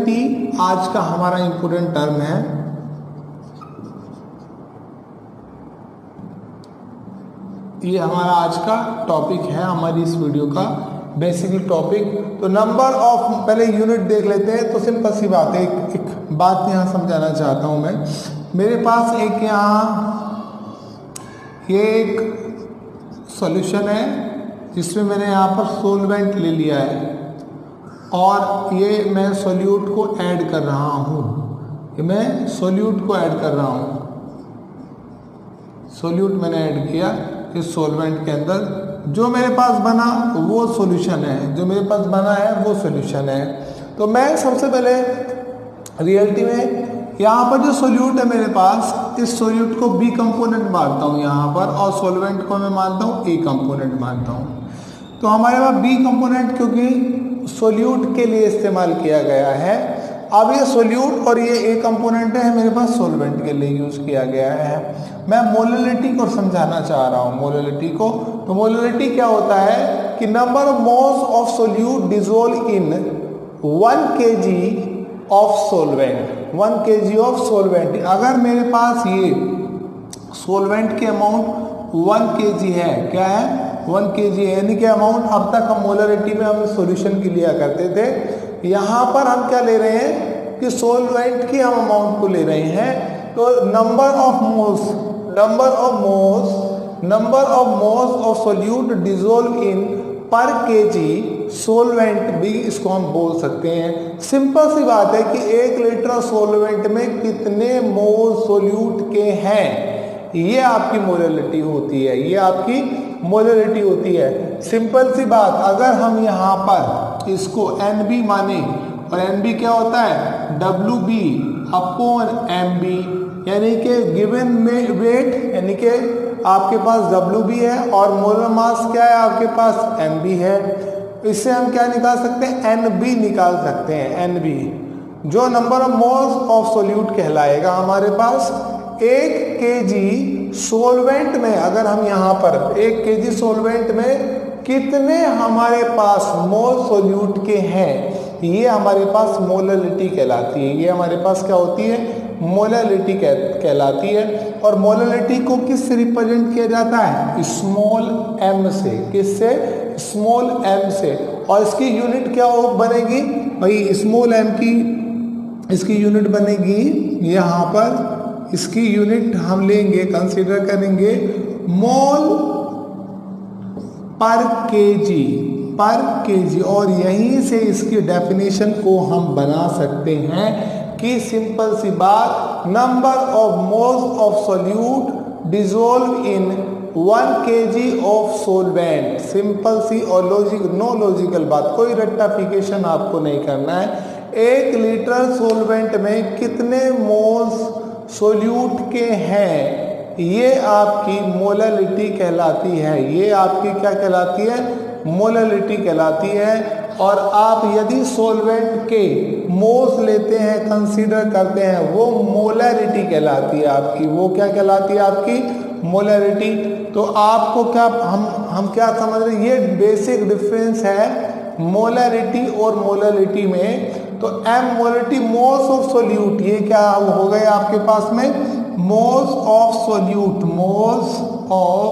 Molality आज का हमारा इंपॉर्टेंट टर्म है। ये हमारा आज का टॉपिक है, हमारी इस वीडियो का बेसिकली टॉपिक। तो नंबर ऑफ, पहले यूनिट देख लेते हैं। तो सिंपल सी बात है, एक बात यहाँ समझाना चाहता हूँ मैं। मेरे पास एक यहाँ ये एक सॉल्यूशन है जिसमें मैंने यहाँ पर सोलवेंट ले लिया है और ये मैं सोल्यूट को ऐड कर रहा हूँ। ये मैं सोल्यूट को ऐड कर रहा हूँ, सोल्यूट मैंने ऐड किया इस सोलवेंट के अंदर। जो मेरे पास बना वो सॉल्यूशन है, जो मेरे पास बना है वो सॉल्यूशन है। तो मैं सबसे पहले रियलिटी में यहाँ पर जो सोल्यूट है मेरे पास, इस सोल्यूट को बी कंपोनेंट मानता हूँ यहाँ पर, और सोलवेंट को मैं मानता हूँ ए कंपोनेंट मानता हूँ। तो हमारे पास बी कंपोनेंट क्योंकि सोल्यूट के लिए इस्तेमाल किया गया है। अब ये सोल्यूट और ये ए कंपोनेंट है मेरे पास सोलवेंट के लिए यूज किया गया है। मैं मोलैलिटी को समझाना चाह रहा हूँ, मोलैलिटी को। तो मोलैलिटी क्या होता है कि number of moles of solute dissolve in 1 kg of solvent, 1 kg of solvent. अगर मेरे पास ये सोलवेंट के अमाउंट 1 kg है, क्या है 1 kg है, यानी कि अमाउंट अब तक हम मोलैलिटी में हम सॉल्यूशन की लिया करते थे। यहाँ पर हम क्या ले रहे हैं कि सोलवेंट की हम अमाउंट को ले रहे हैं। तो number of moles of solute dissolve in per kg solvent भी इसको हम बोल सकते हैं। सिंपल सी बात है कि 1 लीटर सोलवेंट में कितने मोल सोल्यूट के हैं, ये आपकी मोलैलिटी होती है, ये आपकी मोलैलिटी होती है। सिंपल सी बात, अगर हम यहाँ पर इसको NB माने, और NB क्या होता है WB अपॉन MB, यानी कि गिवन में वेट, यानी कि आपके पास WB है और मोलर मास क्या है आपके पास MB है। इससे हम क्या निकाल सकते हैं, NB निकाल सकते हैं, NB जो number of moles of solute कहलाएगा हमारे पास। 1 kg सोलवेंट में, अगर हम यहाँ पर 1 kg सोलवेंट में कितने हमारे पास मोल सोल्यूट के हैं, ये हमारे पास मोलैलिटी कहलाती है। ये हमारे पास क्या होती है, मोलैलिटी कहलाती है। और मोलैलिटी को किससे रिप्रेजेंट किया जाता है, स्मॉल m से। किससे, स्मॉल m से। और इसकी यूनिट क्या बनेगी भाई, स्मॉल m की इसकी यूनिट बनेगी यहाँ पर, इसकी यूनिट हम लेंगे, कंसीडर करेंगे मोल पर केजी। और यहीं से इसकी डेफिनेशन को हम बना सकते हैं कि सिंपल सी बात, number of moles of solute dissolve in 1 kg of solvent. Simple सी और नो लॉजिकल बात, कोई रेक्टिफिकेशन आपको नहीं करना है। 1 लीटर सोलवेंट में कितने मोल्स सोल्यूट के हैं, ये आपकी मोलैलिटी कहलाती है। ये आपकी क्या कहलाती है, मोलैलिटी कहलाती है। और आप यदि सोलवेंट के मोल्स लेते हैं, कंसीडर करते हैं, वो मोलैलिटी कहलाती है आपकी। वो क्या कहलाती है आपकी, मोलैलिटी। तो आपको क्या हम क्या समझ रहे हैं, ये बेसिक डिफरेंस है मोलैलिटी और मोलैलिटी में। तो M molality, moles of solute, ये क्या हो गए आपके पास में, moles of solute, moles of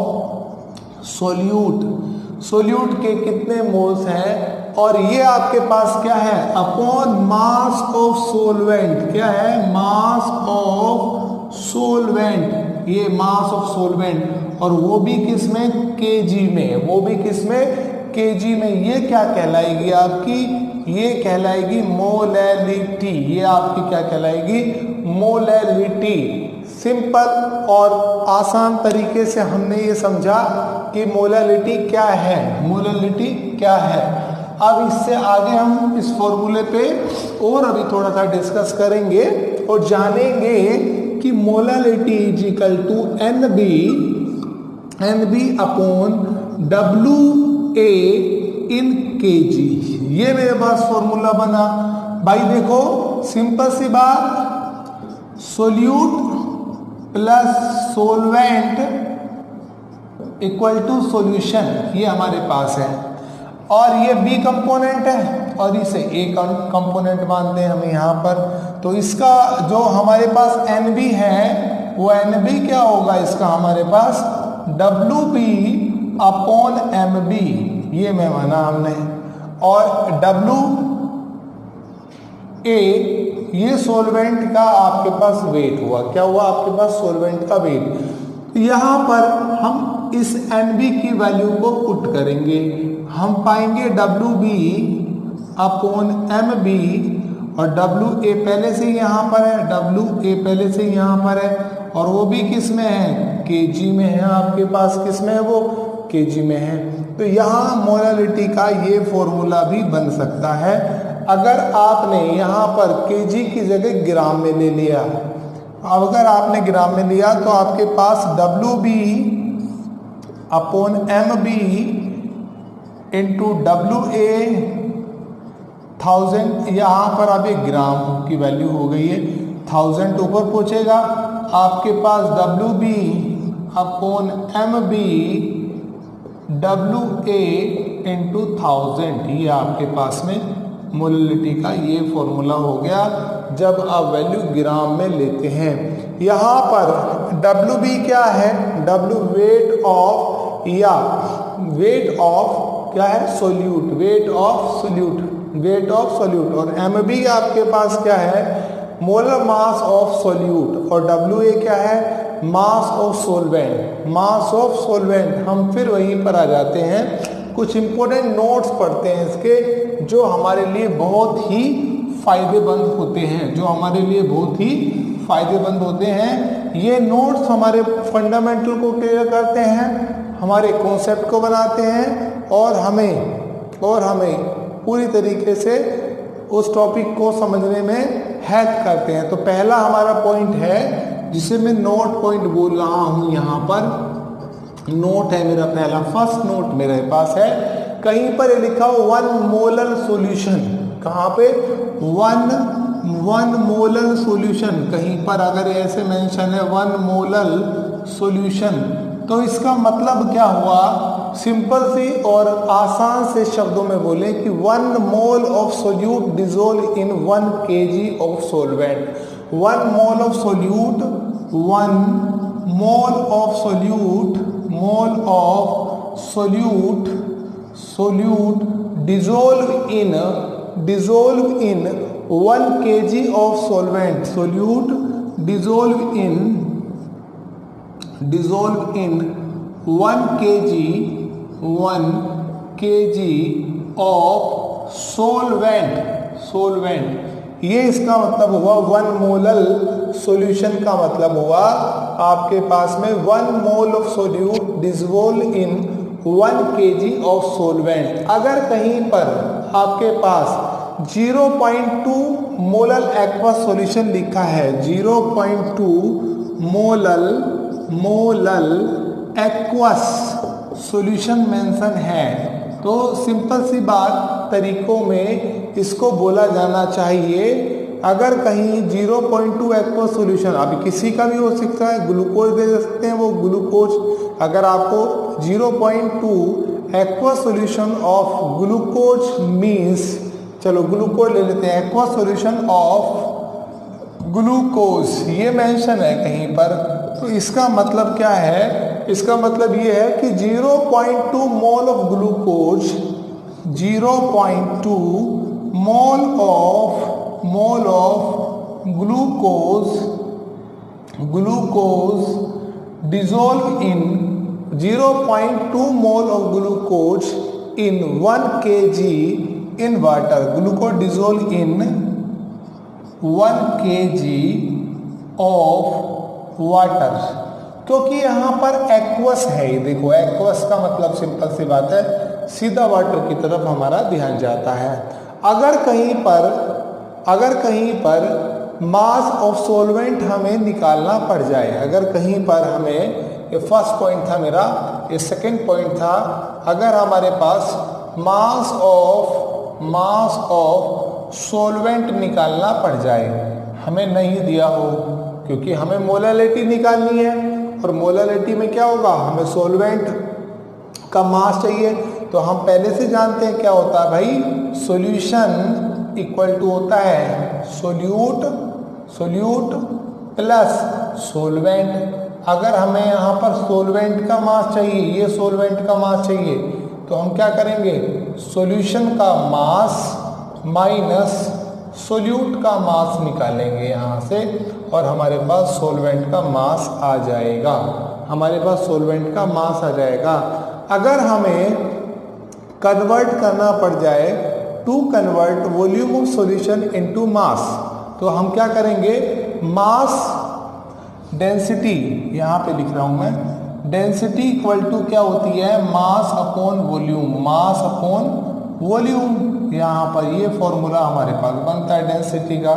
solute के कितने मोल्स हैं। और ये आपके पास क्या है, अपॉन मास ऑफ सोलवेंट। क्या है, मास ऑफ सोलवेंट, ये मास ऑफ सोलवेंट, और वो भी किस में, kg में, वो भी किस में, kg में। ये क्या कहलाएगी आपकी, ये कहलाएगी मोलैलिटी। ये आपकी क्या कहलाएगी, मोलैलिटी। सिंपल और आसान तरीके से हमने ये समझा कि मोलैलिटी क्या है, मोलैलिटी क्या है। अब इससे आगे हम इस फॉर्मूले पे और अभी थोड़ा सा डिस्कस करेंगे और जानेंगे कि molality is equal to NB upon WA in kg। ये मेरे पास फॉर्मूला बना भाई। देखो सिंपल सी बात, solute plus solvent equal to solution, ये हमारे पास है। और ये बी कंपोनेंट है, और इसे ए कंपोनेंट मानते हैं हम यहाँ पर। तो इसका जो हमारे पास एन बी है वो एन बी क्या होगा इसका हमारे पास W B upon M B, ये में माना हमने। और डब्ल्यू ए ये सोलवेंट का आपके पास वेट हुआ, क्या हुआ आपके पास सोलवेंट का वेट। यहाँ पर हम इस एन बी की वैल्यू को पुट करेंगे, हम पाएंगे W B upon M B, और डब्ल्यू ए पहले से यहाँ पर है, डब्ल्यू ए पहले से यहाँ पर है, और वो भी किस में है केजी में है, आपके पास किस में है वो केजी में है। तो यहाँ मोलालिटी का ये फॉर्मूला भी बन सकता है अगर आपने यहाँ पर केजी की जगह ग्राम में ले लिया। अगर आपने ग्राम में लिया तो आपके पास W B upon M B into W A 1000, यहाँ पर अभी ग्राम की वैल्यू हो गई है 1000 ऊपर पहुँचेगा, आपके पास W B upon M B W A into 1000, ये आपके पास में मोलालिटी का ये फॉर्मूला हो गया जब आप वैल्यू ग्राम में लेते हैं। यहाँ पर डब्ल्यू बी क्या है, डब्ल्यू वेट ऑफ, या वेट ऑफ क्या है solute, weight of solute, weight of solute, और एम बी आपके पास क्या है मोलर मास ऑफ सोल्यूट, और डब्ल्यू ए क्या है mass of solvent, mass of solvent. हम फिर वहीं पर आ जाते हैं, कुछ इंपॉर्टेंट नोट्स पढ़ते हैं इसके जो हमारे लिए बहुत ही फायदेमंद होते हैं, जो हमारे लिए बहुत ही फायदेमंद होते हैं। ये नोट्स हमारे फंडामेंटल को क्लियर करते हैं, हमारे कॉन्सेप्ट को बनाते हैं, और हमें पूरी तरीके से उस टॉपिक को समझने में हेल्प करते हैं। तो पहला हमारा पॉइंट है जिसे मैं नोट पॉइंट बोल रहा हूँ, यहाँ पर नोट है मेरा पहला, फर्स्ट नोट मेरे पास है, कहीं पर ये लिखा हो 1 मोलर सॉल्यूशन, कहाँ पे 1 मोलर सॉल्यूशन, कहीं पर अगर ऐसे मेंशन है 1 मोलर सॉल्यूशन, तो इसका मतलब क्या हुआ, सिंपल सी और आसान से शब्दों में बोले कि 1 mole of solute dissolve in 1 kg of solvent. 1 mole of solute, 1 mole of solute, mole of solute dissolve in 1 kg of solvent, solute dissolve in 1 kg of solvent. ये इसका मतलब हुआ 1 मोलर सॉल्यूशन का मतलब हुआ आपके पास में 1 mole of solute dissolve in 1 kg of solvent. अगर कहीं पर आपके पास 0.2 मोलर एक्वस सॉल्यूशन लिखा है, 0.2 मोलर एक्वस सॉल्यूशन मेंशन है, तो सिंपल सी बात तरीकों में इसको बोला जाना चाहिए, अगर कहीं 0.2 एक्वस सॉल्यूशन, अभी किसी का भी हो सकता है, ग्लूकोज दे सकते हैं वो ग्लूकोज, अगर आपको 0.2 aqueous solution of glucose means, चलो ग्लूकोज ले लेते हैं, एक्वस सॉल्यूशन ऑफ ग्लूकोज ये मेंशन है कहीं पर, तो इसका मतलब क्या है, इसका मतलब ये है कि 0.2 mole of glucose, 0.2 mole of glucose dissolve in 0.2 mole of glucose in 1 kg in water, glucose dissolve in 1 kg of water, क्योंकि यहाँ पर एक्वस है, देखो एक्वस का मतलब सिंपल सी बात है सीधा वाटर की तरफ हमारा ध्यान जाता है। अगर कहीं पर मास ऑफ सोलवेंट हमें निकालना पड़ जाए, अगर कहीं पर हमें, ये फर्स्ट पॉइंट था मेरा, ये सेकंड पॉइंट था, अगर हमारे पास मास ऑफ सोलवेंट निकालना पड़ जाए, हमें नहीं दिया हो, क्योंकि हमें मोलालिटी निकालनी है, और मोलालिटी में क्या होगा, हमें सोलवेंट का मास चाहिए, तो हम पहले से जानते हैं क्या होता है भाई, सॉल्यूशन इक्वल टू होता है सोल्यूट प्लस सोलवेंट। अगर हमें यहाँ पर सोलवेंट का मास चाहिए, ये सोलवेंट का मास चाहिए, तो हम क्या करेंगे, सॉल्यूशन का मास माइनस सोल्यूट का मास निकालेंगे यहाँ से, और हमारे पास सोलवेंट का मास आ जाएगा, हमारे पास सोलवेंट का मास आ जाएगा। अगर हमें कन्वर्ट करना पड़ जाए, to convert volume of solution into mass, तो हम क्या करेंगे, मास डेंसिटी, यहाँ पे लिख रहा हूँ मैं, डेंसिटी इक्वल टू क्या होती है, mass upon volume, mass upon volume. यहाँ पर ये फॉर्मूला हमारे पास बनता है डेंसिटी का।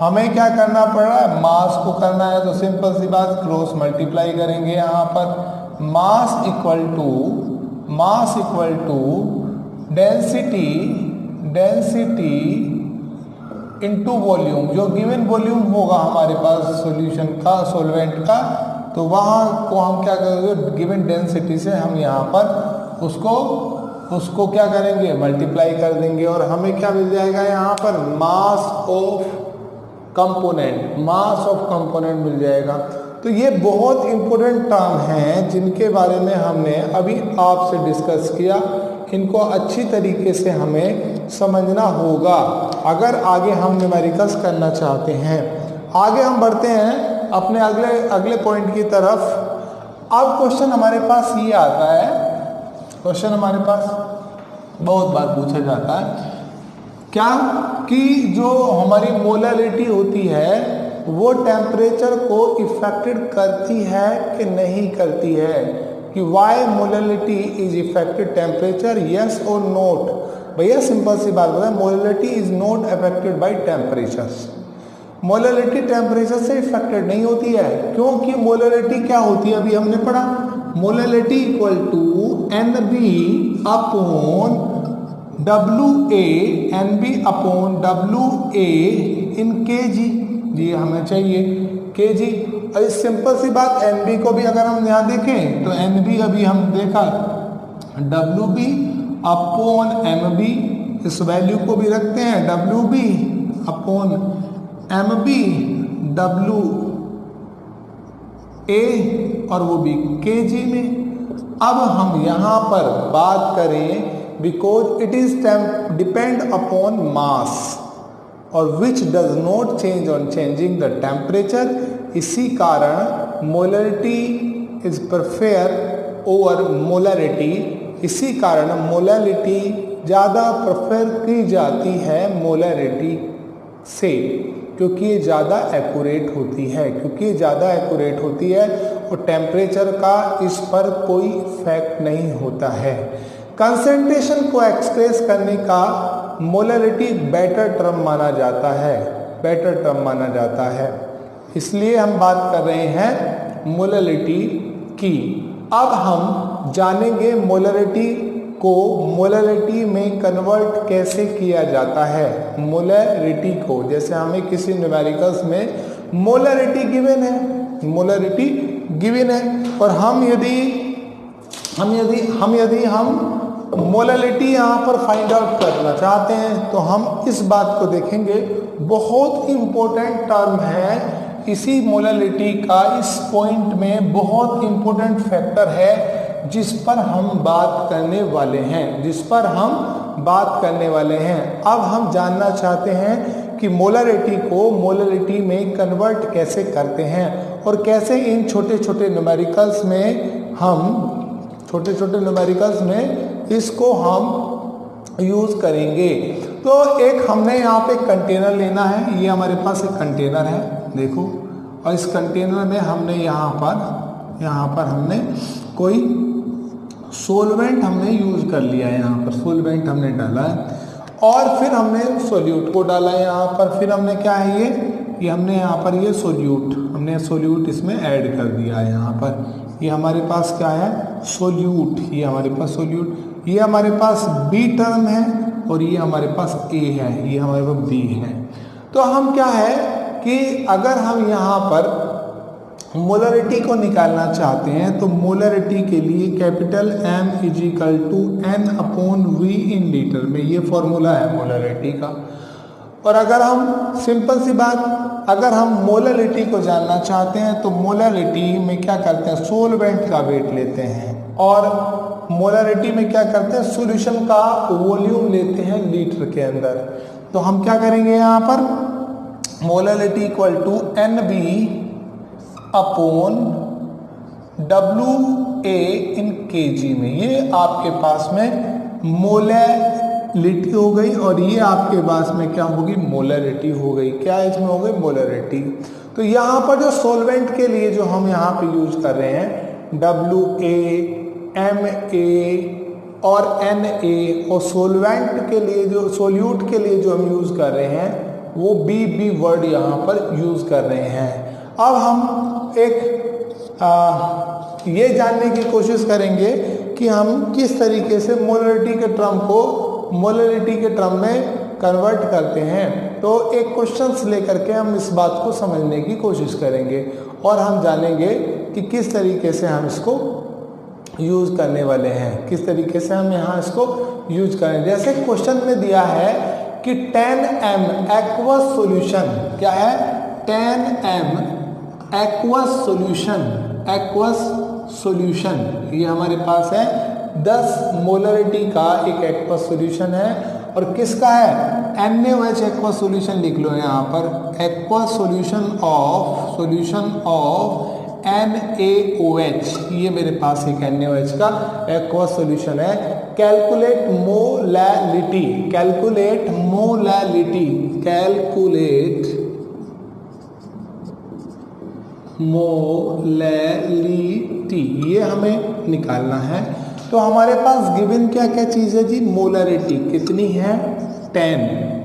हमें क्या करना पड़ रहा है, मास को करना है, तो सिंपल सी बात क्रॉस मल्टीप्लाई करेंगे यहाँ पर, mass equal to density into volume, जो गिवन वॉल्यूम होगा हमारे पास सॉल्यूशन का, सॉल्वेंट का, तो वहाँ को हम क्या करेंगे, गिवन डेंसिटी से हम यहाँ पर उसको क्या करेंगे, मल्टीप्लाई कर देंगे, और हमें क्या मिल जाएगा यहाँ पर, मास ऑफ कंपोनेंट मिल जाएगा। तो ये बहुत इंपॉर्टेंट टर्म हैं जिनके बारे में हमने अभी आपसे डिस्कस किया, इनको अच्छी तरीके से हमें समझना होगा अगर आगे हम न्यूमेरिकल्स करना चाहते हैं। आगे हम बढ़ते हैं अपने अगले पॉइंट की तरफ। अब क्वेश्चन हमारे पास ये आता है, क्वेश्चन हमारे पास बहुत बार पूछा जाता है क्या, कि जो हमारी मोलरिटी होती है वो टेम्परेचर को इफेक्टेड करती है कि नहीं करती है, कि why molarity is affected temperature, yes और नोट। भैया सिंपल सी बात बताएं, molarity is not affected by temperature. Molarity temperature से इफेक्टेड नहीं होती है, क्योंकि मोलरिटी क्या होती है, अभी हमने पढ़ा, molarity equal to NB upon WA in kg, ये हमें चाहिए kg। और सिंपल सी बात, NB को भी अगर हम यहाँ देखें तो NB अभी हम देखा WB अपॉन MB, इस वैल्यू को भी रखते हैं WB अपॉन MB WA, और वो भी kg में। अब हम यहाँ पर बात करें, because it is depend upon mass और which does not change on changing the temperature, इसी कारण molarity is prefer over molarity, इसी कारण मोलरिटी ज़्यादा प्रेफर की जाती है मोलरिटी से, क्योंकि ये ज़्यादा एक्यूरेट होती है, और टेम्परेचर का इस पर कोई इफेक्ट नहीं होता है। कंसंट्रेशन को एक्सप्रेस करने का मोलरिटी बेटर टर्म माना जाता है, इसलिए हम बात कर रहे हैं मोलरिटी की। अब हम जानेंगे मोलरिटी को मोलरिटी में कन्वर्ट कैसे किया जाता है। मोलरिटी को, जैसे हमें किसी न्यूमेरिकल्स में मोलरिटी गिवन है, और हम यदि मोलरिटी यहाँ पर फाइंड आउट करना चाहते हैं, तो हम इस बात को देखेंगे, बहुत इंपॉर्टेंट टर्म है इसी मोलरिटी का, इस पॉइंट में बहुत इंपॉर्टेंट फैक्टर है जिस पर हम बात करने वाले हैं। अब हम जानना चाहते हैं कि मोलरिटी को मोलरिटी में कन्वर्ट कैसे करते हैं, और कैसे इन छोटे छोटे न्यूमेरिकल्स में इसको हम यूज करेंगे। तो एक हमने यहाँ पे कंटेनर लेना है, ये हमारे पास एक कंटेनर है देखो, और इस कंटेनर में हमने यहाँ पर हमने कोई सोलवेंट हमने यूज कर लिया है, यहाँ पर सोलवेंट हमने डाला है, और फिर हमने सोल्यूट को डाला है यहाँ पर। फिर हमने क्या है, ये हमने यहाँ पर ये सोल्यूट इसमें ऐड कर दिया है। यहाँ पर ये हमारे पास क्या है, सोल्यूट, ये हमारे पास सोल्यूट, ये हमारे पास बी टर्म है, और ये हमारे पास ए है, ये हमारे पास बी है। तो हम क्या है कि अगर हम यहाँ पर मोलरिटी को निकालना चाहते हैं तो मोलरिटी के लिए capital M is equal to N/V in litre में, ये फॉर्मूला है मोलरिटी का। और अगर हम सिंपल सी बात, अगर हम मोलरिटी को जानना चाहते हैं तो मोलरिटी में क्या करते हैं, सोलवेंट का वेट लेते हैं, और मोलरिटी में क्या करते हैं, सॉल्यूशन का वॉल्यूम लेते हैं लीटर के अंदर। तो हम क्या करेंगे यहाँ पर, molarity equal to NB upon WA in kg में, ये आपके पास में मोलरिटी हो गई, और ये आपके पास में क्या होगी, मोलरिटी हो गई। क्या इसमें हो गई, मोलरिटी। तो यहाँ पर जो सॉल्वेंट के लिए जो हम यहाँ पे यूज कर रहे हैं WA, MA और NA, और सोलवेंट के लिए जो सोल्यूट के लिए जो हम यूज कर रहे हैं वो BB वर्ड यहाँ पर यूज कर रहे हैं। अब हम एक ये जानने की कोशिश करेंगे कि हम किस तरीके से मोलरिटी के टर्म को मोलरिटी के टर्म में कन्वर्ट करते हैं। तो एक क्वेश्चंस लेकर के हम इस बात को समझने की कोशिश करेंगे, और हम जानेंगे कि किस तरीके से हम इसको यूज करने वाले हैं, किस तरीके से हम यहाँ इसको यूज करें। जैसे क्वेश्चन में दिया है कि 10M एक्वस सॉल्यूशन, क्या है, 10M एक्वस सॉल्यूशन, ये हमारे पास है 10 मोलरिटी का एक एक्वस सॉल्यूशन है, और किसका है, NaOH एक्वस सॉल्यूशन लिख लो यहाँ पर, एक्वस सॉल्यूशन ऑफ NaOH, ये मेरे पास एक NaOH का एक्वस सॉल्यूशन है। कैलकुलेट मोलैलिटी, ये हमें निकालना है। तो हमारे पास गिवन क्या क्या चीज़ है जी, मोलरिटी कितनी है, 10,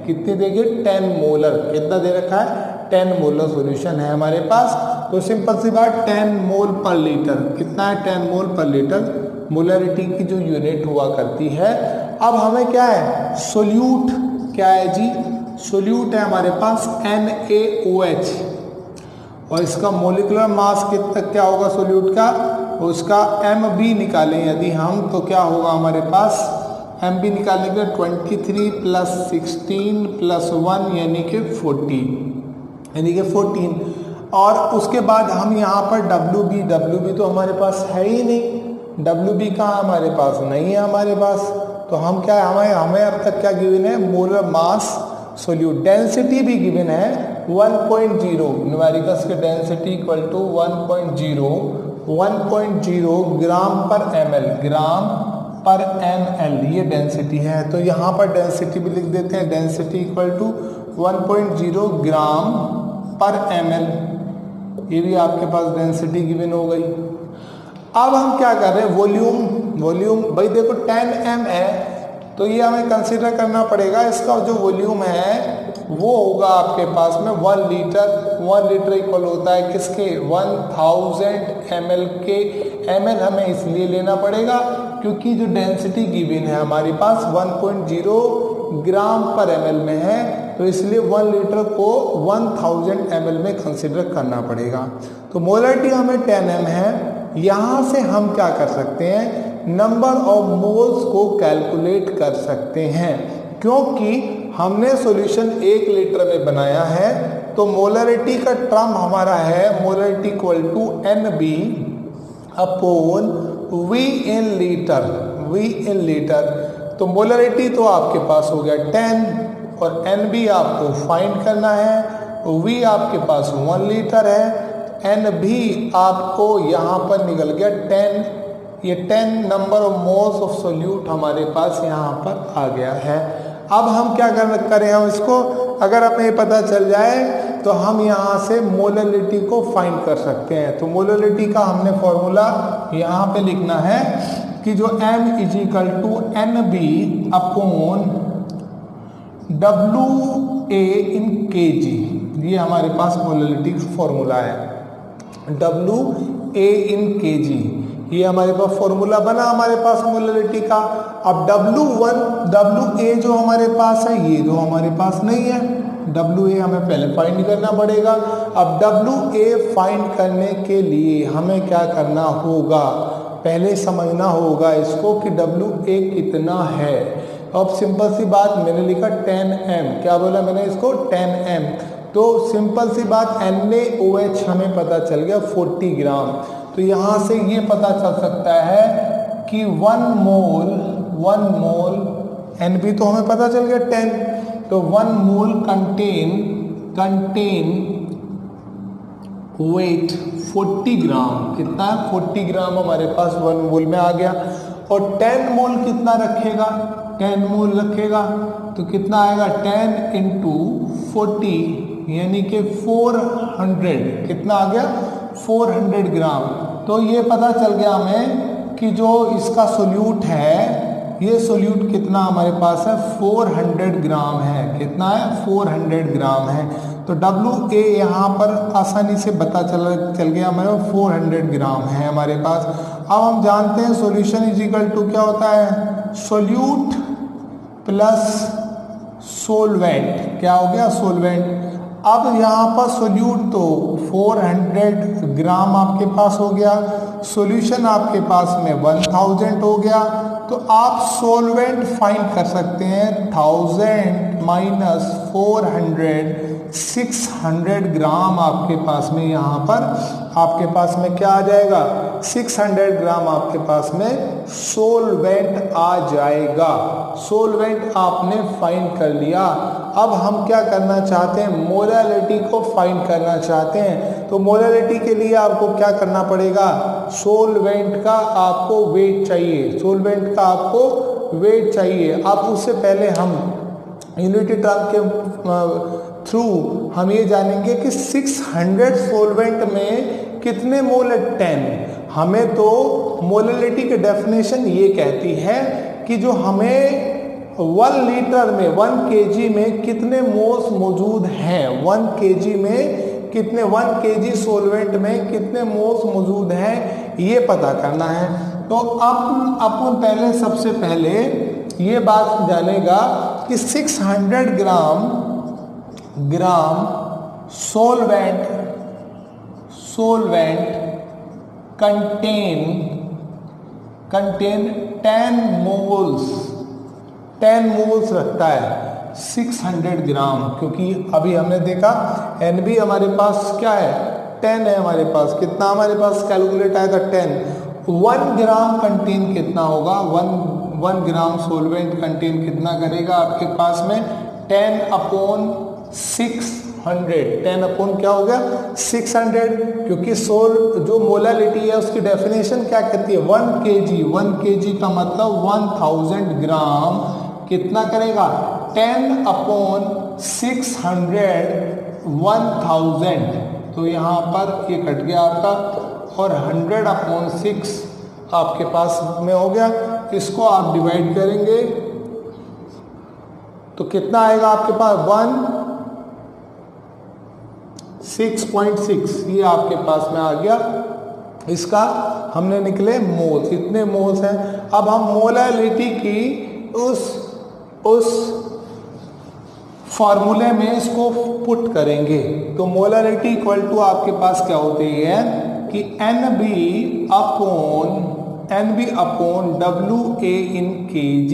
कितनी देंगे, 10 मोलर, कितना दे रखा है, 10 मोलर सॉल्यूशन है हमारे पास। तो सिंपल सी बात, 10 मोल पर लीटर, कितना है, 10 मोल पर लीटर मोलरिटी की जो यूनिट हुआ करती है। अब हमें क्या है, सोल्यूट क्या है जी, सोल्यूट है हमारे पास NaOH, और इसका मोलिकुलर मास कितना क्या होगा सोल्यूट का, उसका MB निकालें यदि हम, तो क्या होगा हमारे पास, MB निकालने के 23 + 16 + 1 यानी कि 14, और उसके बाद हम यहाँ पर WB तो हमारे पास है ही नहीं, WB कहाँ हमारे पास नहीं है हमारे पास। तो हम क्या हमें अब तक क्या गिवन है, मोलर मास सोल्यूट, डेंसिटी भी गिवन है 1.0, न्यूमेरिकल्स के डेंसिटी इक्वल टू 1.0 ग्राम पर ml, ये डेंसिटी है। तो यहाँ पर डेंसिटी भी लिख देते हैं, डेंसिटी इक्वल टू 1.0 ग्राम पर ml, ये भी आपके पास डेंसिटी गिवन हो गई। अब हम क्या कर रहे हैं, वॉल्यूम भाई देखो 10M है, तो ये हमें कंसीडर करना पड़ेगा, इसका जो वॉल्यूम है वो होगा आपके पास में 1 लीटर इक्वल होता है किसके, 1000 ml के। ml हमें इसलिए लेना पड़ेगा क्योंकि जो डेंसिटी गिवन है हमारे पास 1.0 ग्राम पर ml में है, तो इसलिए 1 लीटर को 1000 ml में कंसिडर करना पड़ेगा। तो मोलरिटी हमें 10M है, यहाँ से हम क्या कर सकते हैं, नंबर ऑफ मोल्स को कैलकुलेट कर सकते हैं, क्योंकि हमने सॉल्यूशन 1 लीटर में बनाया है। तो मोलरिटी का टर्म हमारा है molarity equal to NB upon V in litre. तो मोलरिटी तो आपके पास हो गया 10, और NB आपको फाइंड करना है, V आपके पास 1 लीटर है, NB आपको यहाँ पर निकल गया 10, ये 10 number of moles of solute हमारे पास यहाँ पर आ गया है। अब हम क्या करें, हम इसको अगर हमें पता चल जाए तो हम यहाँ से मोलरिटी को फाइंड कर सकते हैं। तो मोलरिटी का हमने फॉर्मूला यहाँ पे लिखना है कि जो M is equal to NB upon WA in kg, ये हमारे पास मोलरिटी फॉर्मूला है, WA इन kg, ये हमारे पास फॉर्मूला बना हमारे पास मोलरिटी का। अब WA जो हमारे पास है, ये जो हमारे पास नहीं है, WA हमें पहले फाइंड करना पड़ेगा। अब WA फाइंड करने के लिए हमें क्या करना होगा, पहले समझना होगा इसको कि WA कितना है। अब सिंपल सी बात, मैंने लिखा 10m, क्या बोला मैंने इसको 10m, तो सिंपल सी बात NaOH हमें पता चल गया 40 ग्राम। तो यहाँ से ये पता चल सकता है कि 1 मोल NB तो हमें पता चल गया 10, तो 1 मोल कंटेन वेट 40 ग्राम, कितना 40 ग्राम हमारे पास 1 मोल में आ गया। और 10 मोल कितना रखेगा, 10 मोल रखेगा तो कितना आएगा 10 इंटू 40 यानी कि 400, कितना आ गया 400 ग्राम। तो ये पता चल गया हमें कि जो इसका सोल्यूट है, ये सोल्यूट कितना हमारे पास है 400 ग्राम है, कितना है 400 ग्राम है। तो WA यहाँ पर आसानी से पता चल गया हमें 400 ग्राम है हमारे पास। अब हम जानते हैं सॉल्यूशन इज इक्वल टू क्या होता है, सोल्यूट प्लस सोलवेंट, क्या हो गया सोलवेंट। अब यहाँ पर सोल्यूट तो 400 ग्राम आपके पास हो गया, सॉल्यूशन आपके पास में 1000 हो गया, तो आप सोलवेंट फाइंड कर सकते हैं 1000 माइनस 400, 600 ग्राम आपके पास में, यहाँ पर आपके पास में क्या आ जाएगा 600 ग्राम आपके पास में सोलवेंट आ जाएगा। सोलवेंट आपने फाइंड कर लिया। अब हम क्या करना चाहते हैं, मोलारिटी को फाइंड करना चाहते हैं। तो मोलारिटी के लिए आपको क्या करना पड़ेगा, सोलवेंट का आपको वेट चाहिए, सोलवेंट का आपको वेट चाहिए। अब उससे पहले हम यूनिटी टर्म के थ्रू हम ये जानेंगे कि 600 सोलवेंट में कितने मोल है 10। हमें तो मोलारिटी की डेफिनेशन ये कहती है कि जो हमें 1 लीटर में 1 kg में कितने मोल्स मौजूद हैं, 1 kg में कितने, 1 kg सोलवेंट में कितने मोल्स मौजूद हैं, ये पता करना है। तो अब अपन पहले सबसे पहले ये बात जानेगा कि 600 ग्राम सोलवेंट कंटेन 10 मोल्स रखता है 600 ग्राम, क्योंकि अभी हमने देखा NB हमारे पास क्या है 10 है हमारे पास, कितना हमारे पास कैलकुलेट आया था 10। 1 ग्राम कंटेन कितना होगा, 1 ग्राम सोलवेंट कंटेन कितना करेगा आपके पास में 10 अपॉन क्या हो गया 600, क्योंकि जो मोलारिटी है उसकी डेफिनेशन क्या कहती है 1 kg का मतलब 1000 ग्राम कितना करेगा 10 अपॉन 600 1000। तो यहाँ पर ये कट गया आपका और 100 अपॉन 6 आपके पास में हो गया। इसको आप डिवाइड करेंगे तो कितना आएगा आपके पास 6.6, ये आपके पास में आ गया। इसका हमने निकले मोल्स, इतने मोल्स हैं। अब हम मोलारिटी की उस फॉर्मूले में इसको पुट करेंगे। तो मोलारिटी इक्वल टू आपके पास क्या होती है कि NB upon WA in kg।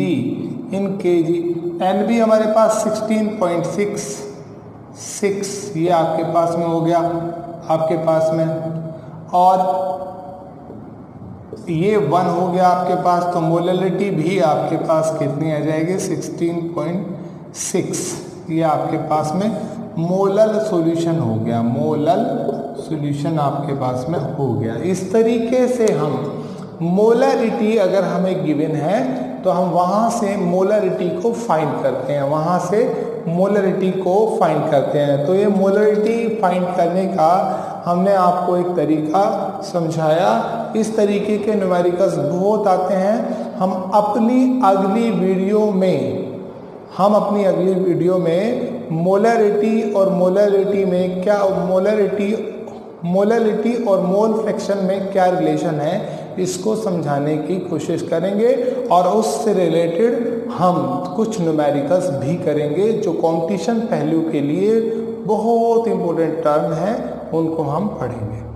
NB हमारे पास 16.66, ये आपके पास में हो गया आपके पास में, और ये 1 हो गया आपके पास। तो मोलारिटी भी आपके पास कितनी आ जाएगी 16.6, ये आपके पास में मोलल सॉल्यूशन हो गया, मोलल सॉल्यूशन आपके पास में हो गया। इस तरीके से हम मोलारिटी अगर हमें गिवन है तो हम वहाँ से मोलारिटी को फाइंड करते हैं, तो ये मोलारिटी फाइंड करने का हमने आपको एक तरीका समझाया। इस तरीके के न्यूमेरिकल्स बहुत आते हैं। हम अपनी अगली वीडियो में मोलारिटी और मोल फ्रैक्शन में क्या रिलेशन है इसको समझाने की कोशिश करेंगे और उससे रिलेटेड हम कुछ न्यूमेरिकल्स भी करेंगे जो कंपटीशन पहलू के लिए बहुत इंपॉर्टेंट टर्म है, उनको हम पढ़ेंगे।